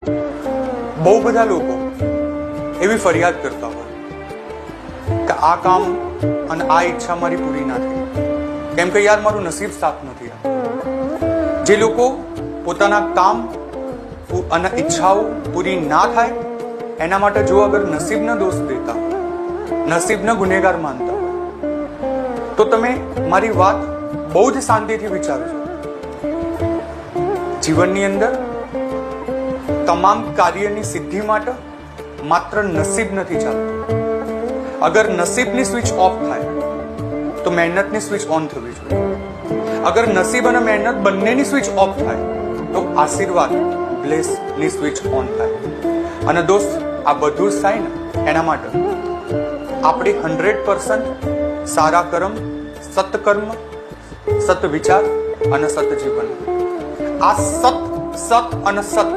બહુ બધા લોકો એવી ફરિયાદ કરતા હોય કે આ કામ અને આ ઈચ્છા મારી પૂરી ના થઈ, કેમ કે યાર મારું નસીબ સાથ નથી. જે લોકો પોતાના કામ અને ઈચ્છાઓ પૂરી ના થાય એના માટે જો અગર નસીબનો દોષ દેતા હોય, નસીબને ગુનેગાર માનતા હોય, તો તમે મારી વાત બહુ જ શાંતિથી વિચારજો. જીવનની અંદર તમામ કાર્યની સિદ્ધિ માટે માત્ર નસીબ નથી ચાલતું. અગર નસીબની સ્વિચ ઓફ થાય તો મહેનતની સ્વિચ ઓન થવી જોઈએ. અગર નસીબ અને મહેનત બંનેની સ્વિચ ઓફ થાય તો આશીર્વાદ બ્લેસની સ્વિચ ઓન થાય. અને દોસ્ત, આ બધું જ થાય ને એના માટે આપણી 100% સારા કર્મ, સત્કર્મ, સત વિચાર અને સત જીવન. આ સત અને સત